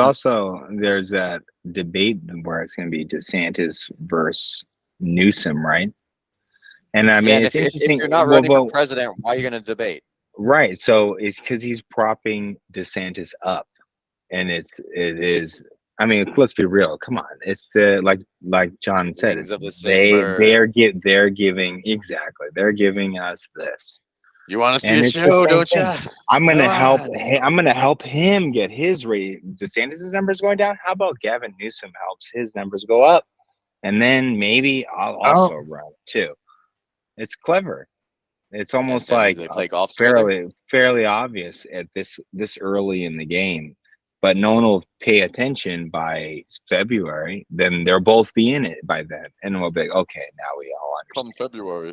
there's that debate where it's going to be DeSantis versus Newsom, right? And I mean, and it's if interesting. you're not well, running well, for president, why are you going to debate? right. So it's because he's propping DeSantis up, and it is. I mean, let's be real. Come on, it's the like John said. Wings It's, of the same bird. they're giving exactly. They're giving us this. You want to see And a it's the show, same don't thing. you? I'm gonna Come help. on. I'm gonna help him get his rate. DeSantis' numbers going down. How about Gavin Newsom helps his numbers go up, and then maybe I'll also run too. It's clever. It's almost And like they play golf together? fairly obvious at this early in the game, but no one will pay attention by February. Then they'll both be in it by then, and we'll be like, okay, now we all understand. Come February.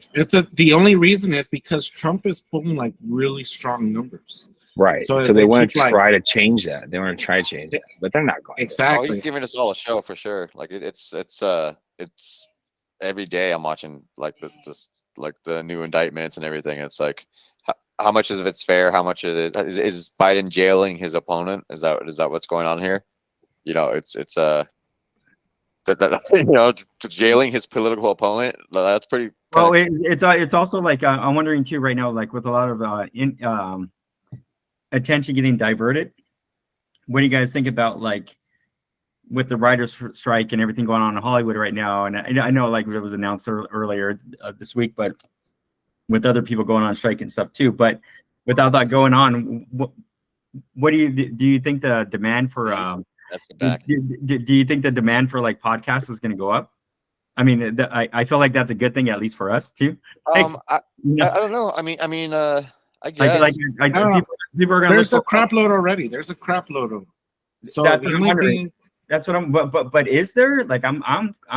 The only reason is because Trump is pulling like really strong numbers. Right. So So they want keep, to try to change that. They want to try to change it, but they're not going to. Oh, Exactly. he's giving us all a show for sure. Like it's every day I'm watching like the new indictments and everything. It's like how much of it's fair? How much of it is Biden jailing his opponent? Is that what's going on here? You know, it's you know, jailing his political opponent. That's pretty. well, it's also like I'm wondering too right now, like with a lot of attention getting diverted. What do you guys think about, like, with the writers' strike and everything going on in Hollywood right now? And I know, like, it was announced earlier this week, but with other people going on strike and stuff too. But without that going on, what do you think the demand for That's the back. do you think the demand for like podcasts is going to go up? I mean, I feel like that's a good thing, at least for us too. I don't know. I mean, I guess like I don't know. people are going to. There's a crap load already. There's a crap load of. So That's the what I'm only wondering. thing, That's what I'm. But is there, like, I'm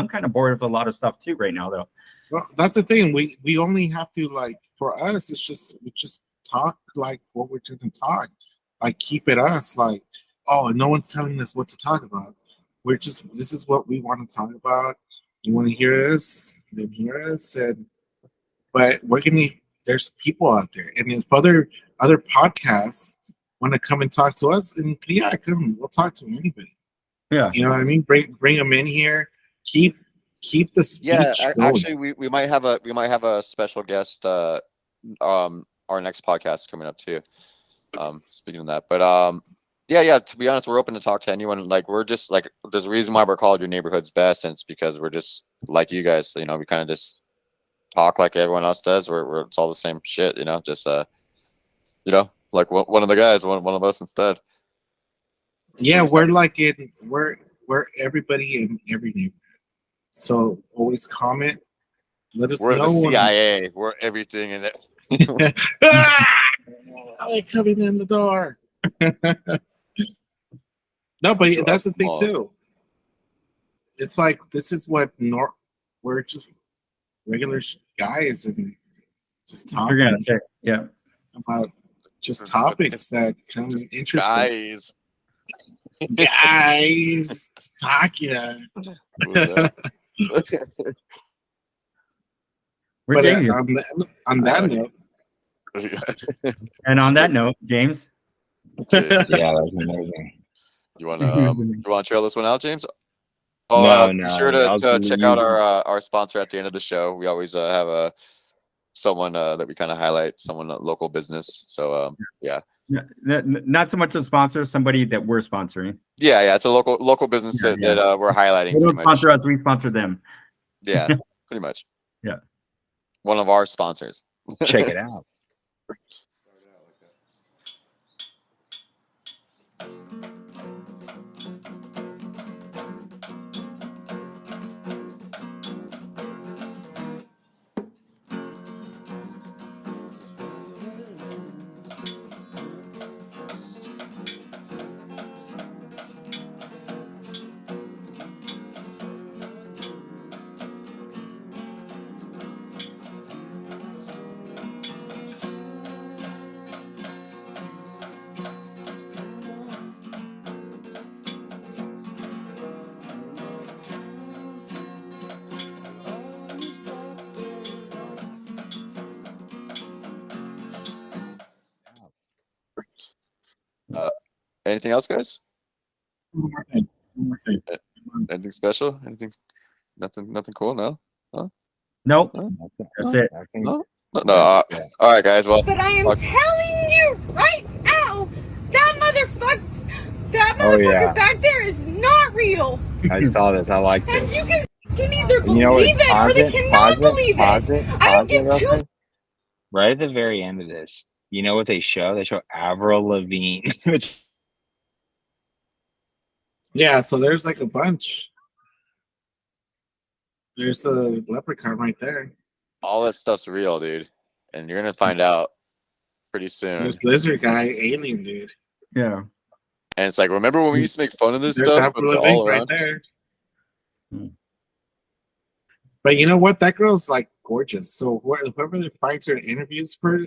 kind of bored with a lot of stuff too right now though. well, that's the thing. We only have to, like, for us, it's just we just talk like what we're going to talk. Like, keep it us. Like, oh, no one's telling us what to talk about. This is what we want to talk about. You want to hear us, then hear us. But there's people out there, and if other podcasts want to come and talk to us, and yeah, come, we'll talk to anybody. Yeah, You know what I mean? Bring them in here. Keep the speech going. actually, we might have a special guest. Our next podcast coming up too. Speaking of that, but yeah. To be honest, we're open to talk to anyone. Like, we're just like, there's a reason why we're called Your Neighborhood's Best, and it's because we're just like you guys. You know, we kind of just talk like everyone else does. It's all the same shit. You know, just you know, like one of the guys, one of us instead. Yeah, we're everybody in every neighborhood. So always comment. Let us We're know. the CIA. We're everything in it. They're coming in the door. No, but that's the thing too. It's like, this is what we're just regular guys, and just You're talking gonna say, yeah. about just topics that kind of interest us. Guys. Guys, talking. We're But Jamie. on that note, And on that note, James. Yeah, that's amazing. You want to trail this one out, James? No, be sure to check you. out our sponsor at the end of the show. We always have someone that we kind of highlight, someone local business. So yeah. Not so much a sponsor, somebody that we're sponsoring. Yeah, it's a local business that we're highlighting. They don't sponsor us, we sponsor them. Yeah, pretty much. Yeah. One of our sponsors. Check it out. Anything else, guys? one more thing. Anything special? Anything? Nothing cool? No. Huh? Nope. Huh? That's it. No. All right, guys. Well, but I am telling you right now, that motherfucker back there is not real. I saw this. I like And this. you can either believe You know what? it or they cannot believe it. I don't give two. Right at the very end of this, you know what they show? They show Avril Lavigne, which. Yeah, so there's like a bunch. There's a leprechaun right there. all that stuff's real, dude, and you're gonna find out pretty soon. There's lizard guy, alien dude. Yeah. And it's like, remember when we used to make fun of this There's stuff? Avril But Lavigne all right around? there. But you know what? That girl's like gorgeous. So whoever finds her interviews for,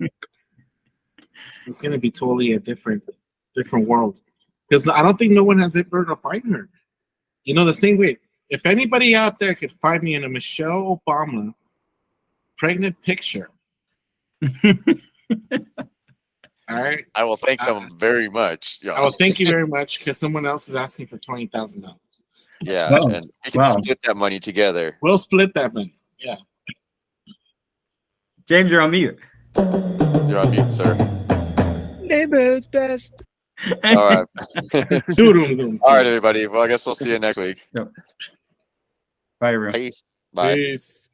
it's gonna be totally a different world. Because I don't think no one has ever to find her. You know, the same way. If anybody out there could find me in a Michelle Obama pregnant picture, all right, I will thank them very much. Yeah. I will thank you very much because someone else is asking for $20,000. Yeah, Wow. and we can Wow. split that money together. We'll split that money. Yeah. James, you're on mute. You're on mute, sir. Neighborhood's best. All right. Doodle-doo. All right, everybody. Well, I guess we'll see you next week. Bye, everyone. Peace. Bye. Peace.